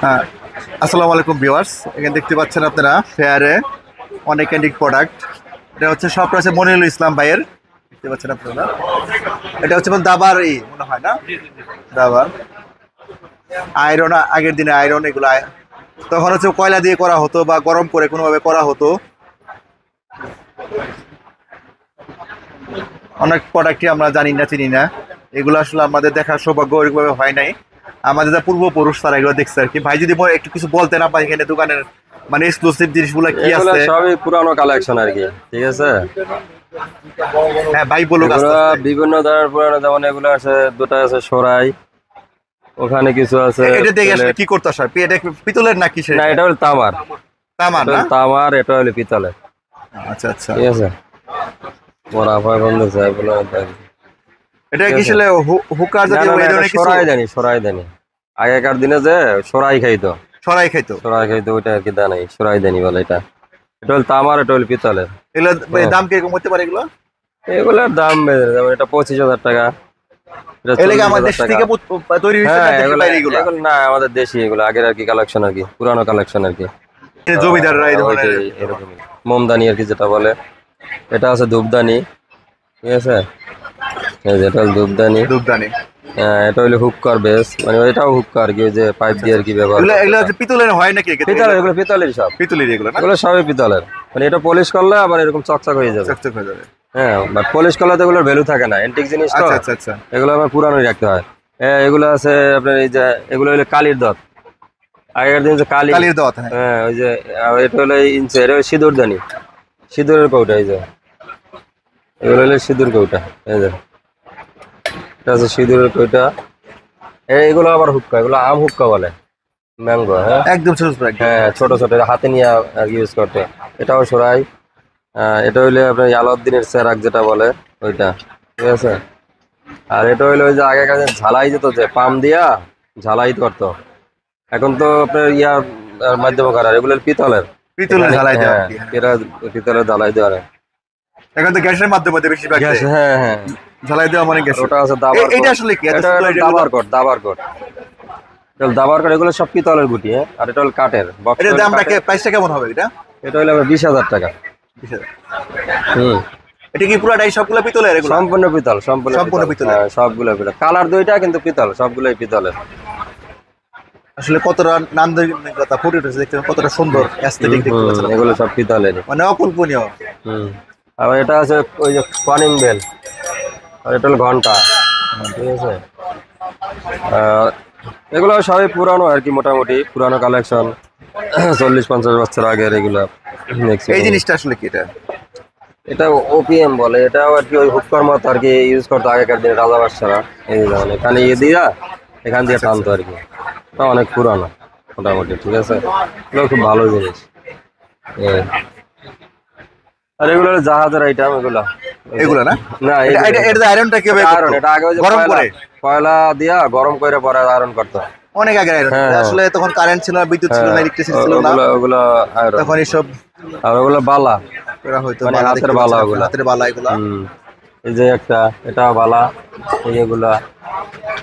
হ্যাঁ, আসসালামু আলাইকুম ভিউয়ার্স। এখানে দেখতে পাচ্ছেন আপনারা ফেয়ারে অনেক ক্যান্ডিক প্রোডাক্ট। এটা হচ্ছে সব রয়েছে মনিরুল ইসলাম ভাইয়ের, দেখতে পাচ্ছেন আপনারা। এটা হচ্ছে দাবার মনে হয় না, দাবার আয়রন। আগের দিনে আয়রন এগুলো তখন হচ্ছে কয়লা দিয়ে করা হতো বা গরম করে কোনোভাবে করা হতো। অনেক প্রোডাক্টই আমরা জানি না, চিনি না। এগুলো আসলে আমাদের দেখার সৌভাগ্য ওইভাবে হয় নাই। আমাদের যা পূর্বপুরুষ তারা এগুলো দেখছে আর কি। ভাই যদি একটু কিছু বলতেন আপনার এখানে দোকানের মানে এক্সক্লুসিভ জিনিসগুলো কি এগুলা আছে। সবই পুরানো কালেকশন আর কি, ঠিক আছে। হ্যাঁ ভাই বলুক। এগুলা বিভিন্ন ধরনের পুরানো, যেমন এগুলো আছে, দুটো আছে সরাই, ওখানে কিছু আছে। এটা দেখে আসলে কি করতে আসে? এটা পিতলের না কিসের? না, এটা হলো তামার। তামার এটা না? হলো তামার, এটা হলো পিতলের। আচ্ছা আচ্ছা, ঠিক আছে। মোরা ভাই বন্ধু সাহেব বলে এটা কি আসলে হুকার না জাতীয় না না, এই এটা ধরনের কিছু? সরাই দেনি, সরাই দেনি। আগেকার দিনে যে সরাই খাইতো, সরাই খাইতো? সরাই খাইতো, ওইটা আর কি দানাই সরাই দেনি বলে। এটা এটা হলো তামার, এটা হলো পিতলের। এগুলো হ্যাঁ। দাম কিরকম হতে পারে এগুলো? এগুলোর দাম বেড়ে, যেমন এটা 25,000 টাকা, এটা এগুলো আমাদের 40,000 দেশ টাকা। থেকে তৈরি হয়েছে হ্যাঁ, না দেশের এগুলো বাইরে এগুলো? এগুলো না, আমাদের দেশি এগুলো, আগের আর কি কালেকশন আর কি, পুরানো কালেকশন আর কি। জমিদাররা এই ওই যে ধরনের। এরকমই মোমদানি আর কি যেটা বলে। এটা আছে ধূপদানি, ঠিক আছে। এই যে এটা হলো ধূপদানি। দুধদানি। এটা হইলো হুক্কার বেস, মানে এটাও হুক্কা আর কি, ওই যে পাইপ দিয়ে আর কি ব্যবহার এগুলো করে এগুলো এটা। হচ্ছে পিতলের হয় নাকি এক্ষেত্রে? পিতলের, এগুলো পিতলেরই সব। পিতলের এগুলো না? এগুলো সবই পিতলের, মানে এটা পলিশ করলে আবার এরকম চকচক হয়ে যাবে। চকচক হয়ে যাবে। হ্যাঁ, বাট পলিশ করলে তো এগুলোর ভ্যালু থাকে না, এন্টিক জিনিস তো। আচ্ছা আচ্ছা আচ্ছা। এগুলো আমার পুরানোই রাখতে হয়। এগুলো আছে আপনার, এই যে এগুলো হলো কালির দত। আগেকার দিন যে কালি, কালির দাওয়াত, হ্যাঁ। হ্যাঁ ওই যে এটা হলো ইঞ্চি, এটা হলো সিঁদুর দানি, সিঁদুরের কৌটা। এই যে এগুলো হলো সিঁদুর কৌটা, এই যে এটা আছে সিঁদুরের কৌটা। এগুলো আবার হুক্কা, এগুলো আম হুক্কা বলে, ম্যাঙ্গো। হ্যাঁ একদম ছোট ছোট একদম। হ্যাঁ, ছোট ছোট, এটা হাতে নিয়ে ইউজ করতে। এটাও সরাই। এটা হইলে আপনার আলাউদ্দিনের চেরাক যেটা বলে ওইটা, ঠিক আছে। আর এটা হইলো ওই যে আগেকার দিনে ঝালাই যেত, যে পাম দিয়া ঝালাই করতো। এখন তো আপনার ইয়ার মাধ্যমে করার, এগুলো পিতলের। পিতলের ঝালাই দেওয়া হ্যাঁ, আর কি, হ্যাঁ। এরা পিতলের ঝালাই দেওয়া। এখন তো গ্যাসের মাধ্যমে বেশিরভাগ গ্যাস, দেয়। হ্যাঁ হ্যাঁ। ঝালাই দেওয়া মানে গ্যাস। আর ওটা আছে দাবার এটা কোট। আসলে কি এত এটা সুন্দর এটা দাবার কোট, দাবার কোট। এটা হলো দাবার কোট, এগুলো সব পিতলের গুটি। হ্যাঁ, আর এটা হলো কাঠের বক্স। এটার দামটা প্রাইসটা কেমন হবে এটা? এটা হলো 20,000 টাকা। 20,000। হুম, এটা কি পুরাটাই সবগুলো পিতলের এগুলো? সম্পূর্ণ পিতল, সম্পূর্ণ সম্পূর্ণ পিতল। পিতলের। হ্যাঁ, সবগুলো পিতল। কালার দুইটা, কিন্তু পিতল, সবগুলোই পিতলের। আসলে কতটা নান্দনিকতা ফুটে উঠেছে, দেখতে কতটা সুন্দর অ্যাস্থেটিক দেখতে পাচ্ছেন আপনারা। এগুলো সব পিতলের। মানে অকল্পনীয়। হুম, আবার এটা আছে ওই যে কনিং বেল, আর এটা হলো ঘন্টা, ঠিক আছে। এগুলো সবই পুরানো আর কি, মোটামুটি পুরানো কালেকশন, 40-50 বছর আগের এগুলা। এই জিনিসটা আসলে কি এটা? এটা ওপিএম বলে, এটাও আর কি ওই হুক্কার মতো আর কি ইউজ করতো আগেকার দিনে রাজা বাদশারা। এই যেমন এখানে ইয়ে দিয়া, এখান দিয়ে টানতো আর কি। এটা অনেক পুরানো মোটামুটি, ঠিক আছে। এগুলো খুব ভালো জিনিস। আর এগুলো হলো জাহাজের আইটেম, এগুলা। এগুলো না? না, এটা আয়রনটা কিভাবে আয়রন, করতো? এটা আগে ওই যে গরম করে? কয়লা দিয়া গরম করে পরে আয়রন করতো। অনেক আগে আয়রন। হ্যাঁ। আসলে তখন কারেন্ট ছিল না, বিদ্যুৎ ছিল না, ইলেকট্রিসিটি ছিল না। ওগুলো ওগুলো আয়রন। তখন এইসব আর ওগুলো বালা, করা হয়তো। মানে বালা হাতের দেখতে বালা পাচ্ছেন ওগুলা। আপনারা, হাতের বালা এগুলা। এই যে একটা, এটা বালা, এই এগুলা।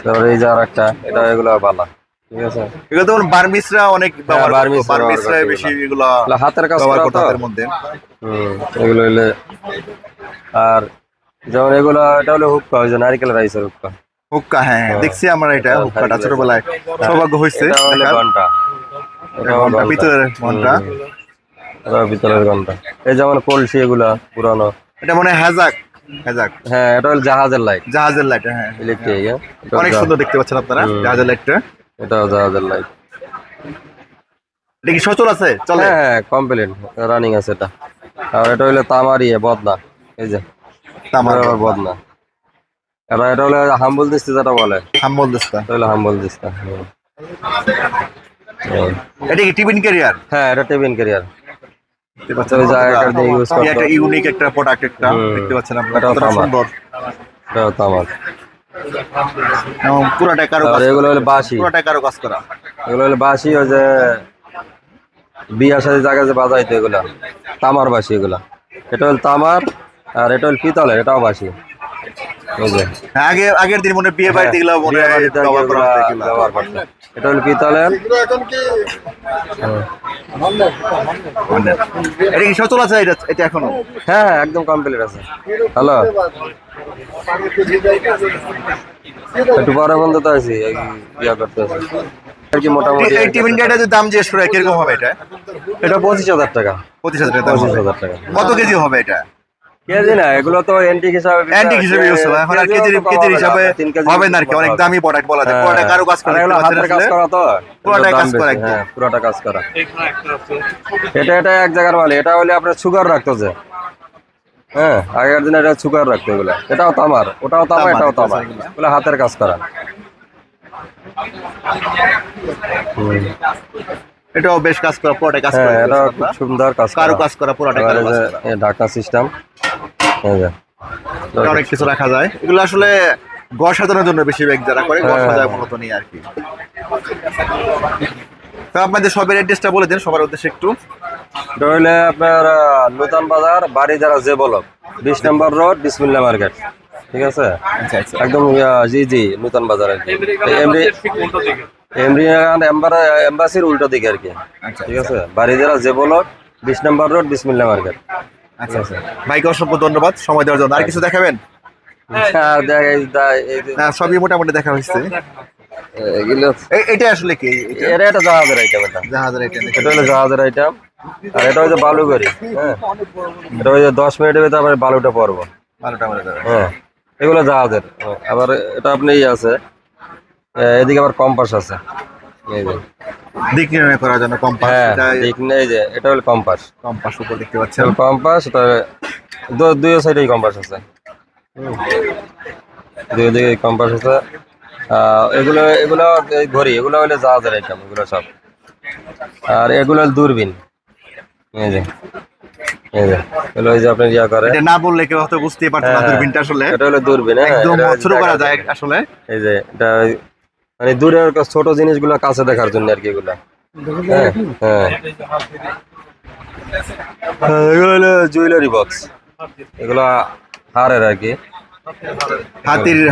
তারপরে এই যে আর একটা, এটা এগুলো বালা, ঠিক আছে। এগুলো তখন বার্মিসরা অনেক ব্যবহার করতো। বার্মিসরা ব্যবহার বার্মিসরা করতো বেশি এগুলা। এগুলা এগুলা হাতের কাজ ব্যবহার করা করতো তো। হাতের মধ্যে। এগুলো হইলে, আর যেমন এগুলো, এটা হলো হুক্কা, ওই যে নারিকেল রাইসের হুক্কা। হুক্কা, হ্যাঁ হ্যাঁ, দেখছি আমরা এটা হুক্কাটা ছোটবেলায় হ্যাঁ, সৌভাগ্য হয়েছে এটা হলো দেখার। ঘন্টা, এটা ঘন্টা, পিতলের ঘন্টা। এটা পিতলের ঘন্টা। এই যেমন কলসি, এগুলা পুরানো। এটা মনে হয় হ্যাজাক। হ্যাজাক, হ্যাঁ, এটা হলো জাহাজের লাইট, জাহাজের লাইট, হ্যাঁ। ইলেকট্রিক। অনেক সুন্দর দেখতে পাচ্ছেন আপনারা জাহাজের লাইটটা। এটাও জাহাজের লাইট। এটা কি সচল আছে, চলে? হ্যাঁ হ্যাঁ, কমপ্লিট রানিং আছে এটা। আর এটা হলো তামার বদনা, এই যে তামার এটা আবার বদনা। এবার এটা হলো হাম্বল দিস্তা যেটা বলে, হাম্বল দিস্তা। এটা হলো হাম্বল দিস্তা। এটা কি টিফিন ক্যারিয়ার? হ্যাঁ, এটা টিফিন ক্যারিয়ার। দেখতে পাচ্ছেন ওই যে আগেকার দিনে ইউজ করতো। একটা ইউনিক একটা প্রোডাক্ট একটা, দেখতে পাচ্ছেন আপনারা এটাও কতটা তামার। সুন্দর। এটাও তামার। এবং পুরাটা কারো আর কাজ, এগুলো হলো বাঁশি, পুরাটা কারো কাজ করা। এগুলো হলো বাঁশি, ওই যে বিয়ার সাথে জায়গায় যে বাজাইতো, এগুলা তামার বাঁশি এগুলা। এটা হলো তামার, আর এটা হলো পিতলের, এটাও বাঁশি। এই যে হ্যাঁ, আগের দিন মনে হয় বিয়ে বাড়িতে গেলেও মনে বিয়ে হয় বাড়িতে ব্যবহার করা হতো এগুলা। ব্যবহার করতো। এটা হলো পিতলের। এটা কি সচল আছে এটা এখনো? হ্যাঁ হ্যাঁ, একদম কমপ্লিট আছে। হ্যালো, একটু পরে বন্ধ তো আছি, এই ইয়া করতেছি আর কি মোটামুটি। এই টিফিন গাড়িটার যে দাম জিজ্ঞেস করে কিরকম হবে এটা? এটা 25,000 টাকা। 25,000 টাকা দাম হবে। 25,000 টাকা। কত কেজি হবে এটা? কেজি না, এগুলো তো এন্টিক হিসাবে অ্যান্টিক হিসেবে ইউজ হবে, এখন আর কেজির হিসাবে হবে না আর কি, অনেক দামি প্রোডাক্ট বলা যায়। পুরোটা কারো কাজ করে, এগুলো হাতের কাজ করা তো, পুরোটা দাম কাজ বেশি। করা একদম। হ্যাঁ, পুরোটা কাজ করা। এটা এক জায়গার মাল। এটা হলে আপনার সুগার রাখতো যে, হ্যাঁ, আগের দিনে এটা সুগার রাখতো এগুলা। এটাও তামার, ওটাও তামা, এটাও তামা, এগুলো হাতের কাজ করা। এটাও বেশ কাজ করা, পুরোটা কাজ হ্যাঁ, করা। এটা খুব সুন্দর কাজ করা। কারো কাজ করা, পুরোটা কারো কাজ করা। এই ঢাকা সিস্টেম, এই যে এটা অনেক কিছু রাখা যায়। এগুলো আসলে ঘর সাজানোর জন্য বেশিরভাগ যারা করে ঘর সাজায় মূলত নিয়ে আর কি। তো আপনাদের সবের অ্যাড্রেসটা বলে দিন সবার উদ্দেশ্যে একটু। এটা হইলে আপনার নূতন বাজার, বাড়ি যারা যে বলক, 20 নম্বর রোড, বিসমিল্লাহ মার্কেট। ঠিক আছে, আচ্ছা আচ্ছা। একদম জি নূতন বাজার আর কি। এম্বাসির উল্টো দিকে আর কি। ঠিক আছে, বাড়ি যারা যে বলক, 20 নম্বর রোড, বিসমিল্লাহ মার্কেট। আচ্ছা আচ্ছা, ভাইকে অসংখ্য ধন্যবাদ সময় দেওয়ার জন্য। আর কিছু দেখাবেন? আর দেখ, না, সবই মোটামুটি দেখা হয়েছে। এগুলো এটা আসলে কি? এটা একটা জাহাজের আইটেম। এটা জাহাজের এটা এটা হলো জাহাজের আইটেম। আর এটা হচ্ছে বালুগাড়ি। হ্যাঁ, এটা হচ্ছে 10 মিনিটের ভিতরে আবার বালুটা পড়বো। 12টা মনে যাবে। হ্যাঁ, এগুলো জাহাজের। আবার এটা আপনি আছে, এদিকে আবার কম্পাস আছে, এই যে। দিক নির্ণয় করার জন্য কম্পাস। হ্যাঁ, এটা ঠিক না, এই যে এটা হলো কম্পাস। কম্পাস উপর দেখতে পাচ্ছেন। কম্পাস, এটা দুই সাইডেই কম্পাস আছে। দুই দিকে কম্পাস আছে। এগুলো এগুলো এই ঘড়ি, এগুলো হলো জাহাজের আইটেম, এগুলো সব। আর এগুলো হলো দূরবীন, এই যে এগুলো ওই যে আপনি ইয়া করে। এটা না বললে কেউ হয়তো বুঝতেই পারতো না দূরবীনটা আসলে। এটা হলো দূরবীন। হ্যাঁ, একদম এটা ছোট করা যায় আসলে। এই যে এটা মানে দূরের ছোট জিনিসগুলো কাছে দেখার জন্য আর কি এগুলা। হ্যাঁ হ্যাঁ, এগুলো হলো জুয়েলারি বক্স, এগুলো হারের আর কি।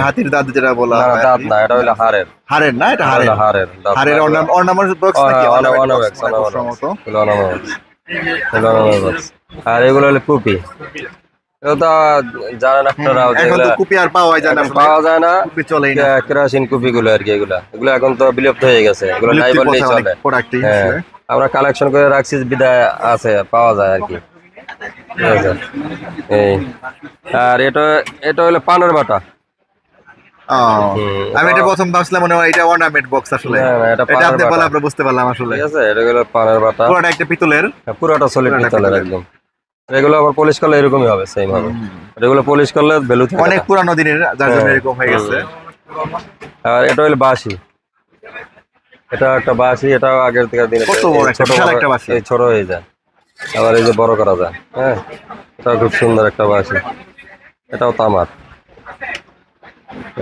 হাতির দাঁত যেটা বলা না, হয়। দাঁত না, এটা হলো হারের। হারের না, এটা হারের। হারের দাঁত হারের না। অর্নামেন্ট বক্স নাকি? অর্নামেন্টস, আর এগুলো হলো কুপি। এগুলো তো জানেন আপনারা, এখন তো কুপি আর পাওয়া যায় না, পাওয়া যায় না। কুপি চলেই না। কেরাসিন কুপি গুলো আর কি, এগুলো এখন তো বিলুপ্ত হয়ে গেছে, এগুলো নাই বললেই চলে। প্রোডাক্টই হ্যাঁ, আমরা কালেকশন করে রাখছি, বিদায় আছে, পাওয়া যায় আর কি। ঠিক আছে, এই। আর এটা হলো পানের বাটা। আমি এটা প্রথম ভাবছিলাম মনে হয় এটা অর্নামেন্ট বক্স আসলে। না, না, এটা এটা পানের আপনি বাটা। বলে আমরা বুঝতে পারলাম আসলে। ঠিক আছে, এটা হলো পানের বাটা। পুরোটা একটা পিতলের। হ্যাঁ, পুরোটা সলিড পিতলের একদম। এগুলো আবার পলিশ করলে এরকমই হবে, সেম হবে। এগুলো পলিশ করলে ভ্যালু থাকে অনেক না। পুরানো দিনের, যার জন্য এরকম হয়ে গেছে। আর এটা হলো বাঁশি। এটা একটা বাঁশি, এটাও আগের থেকে দিনে কত বড় একটা, বিশাল একটা বাঁশি। এই ছোট হয়ে যায়, আবার এই যে বড় করা যায়। হ্যাঁ, এটাও খুব সুন্দর একটা বাঁশি। এটাও তামার,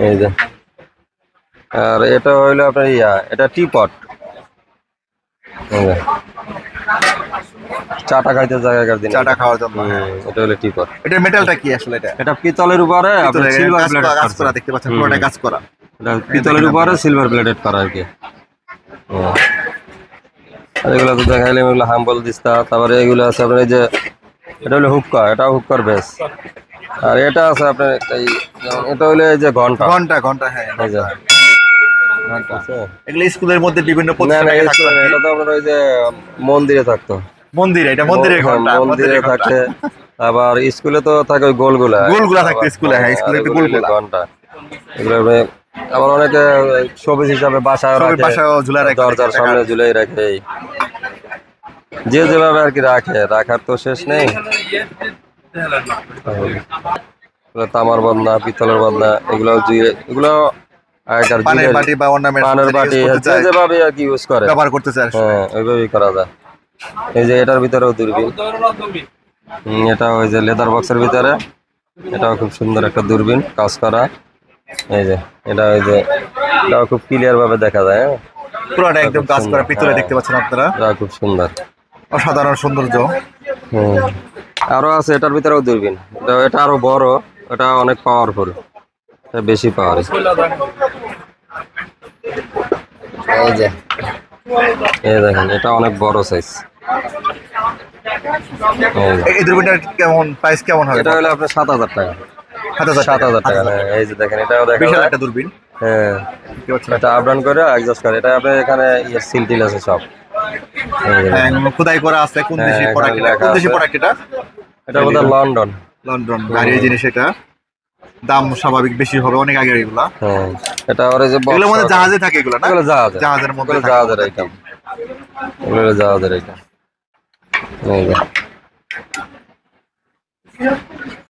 এই যে। আর এটা হইলো আপনার এটা টিপট। চাটা খাইতে জায়গাকার দিন, চাটা খাওয়ার জন্য। এটা হলো টিপট। এটা মেটালটা কি আসলে? এটা পিতলের উপরে আপনার সিলভার কাজ প্লেটেড করা দেখতে পাচ্ছেন, পুরোটা কাজ করা। এটা পিতলের উপরে সিলভার প্লেটেড করা আর কি। আর এগুলো তো দেখাইলাম, এগুলো হাম্বল দিস্তা। তারপরে এগুলো আছে আপনার এই যে, এটা হলো হুক্কা, এটাও হুক্কার বেস। আর এটা আছে আপনার এই, এটা হলো এই যে ঘন্টা। হ্যাঁ, এই যে ঘন্টা। আছে। এগুলো স্কুলের মধ্যে বিভিন্ন না না, প্রতিষ্ঠানে এটা থাকতো আর কি। তো আপনার ওই যে মন্দিরে থাকতো। এটা মন্দিরের ঘন্টা। মন্দিরে থাকে, আবার স্কুলে তো থাকে ওই গোলগুলা। গোলগুলা থাকতো স্কুলে, হ্যাঁ, স্কুলে একটু গোলগুলা। ঘন্টা এগুলো আবার অনেকে শোপিস হিসাবে বাসায় সবাই রাখে, বাসায় ঝুলা রাখে, দরজার সামনে ঝুলাই রাখে। যে যেভাবে আর কি রাখার তো শেষ নেই। তামার বদনা, পিতলের বদনা, এগুলো আগেকার পানের বাটি বা অর্নামেন্ট পানের বাটি, যে যেভাবে আর কি ইউজ করে, ব্যবহার করতে চায়। হ্যাঁ, ওইভাবেই করা যায়। এই যে এটার ভিতরেও দূরবীন। এটা ওই যে লেদার বক্সের ভিতরে, এটাও খুব সুন্দর একটা দূরবীন, কাজ করা। এই যে এটা ওই যে, এটাও খুব ক্লিয়ার ভাবে দেখা যায়। হ্যাঁ, পুরোটা একদম কাজ করা পিতলে দেখতে পাচ্ছেন আপনারা। এটা খুব সুন্দর, অসাধারণ সৌন্দর্য। আরো আছে এটার ভিতরেও দূরবীন। এটা আরো বড়, এটা অনেক পাওয়ারফুল। এটা বেশি পাওয়ার। এই যে এই দেখেন, এটা অনেক বড় সাইজ। এই দূরবীনটার কেমন প্রাইস কেমন হবে? এটা হলো আপনার 7,000 টাকা। 7,000 7,000 টাকা। হ্যাঁ, এই যে দেখেন, এটাও দেখা বিশাল যায়। একটা দূরবীন। হ্যাঁ, দেখতে পাচ্ছেন। এটা আপ ডাউন করে অ্যাডজাস্ট করে। এটা আপনার এখানে সিল টিল আছে সব। এই যে হ্যাঁ, দেখেন। খোদাই করা আছে। কোন হ্যাঁ, দেশি এখানে প্রোডাক্ট এটা? লেখা কোন দেশি আছে। প্রোডাক্ট এটা? এটা বোধহয় লন্ডন। লন্ডন। ভারী জিনিস এটা। দাম স্বাভাবিক বেশি হবে অনেক আগে এগুলা। হ্যাঁ, এটা ওর এই যে এগুলোর মধ্যে জাহাজে থাকে এগুলো না? এগুলো জাহাজে। জাহাজের মধ্যে এগুলো থাকে। জাহাজের আইটেম। এগুলো জাহাজের আইটেম। এই যে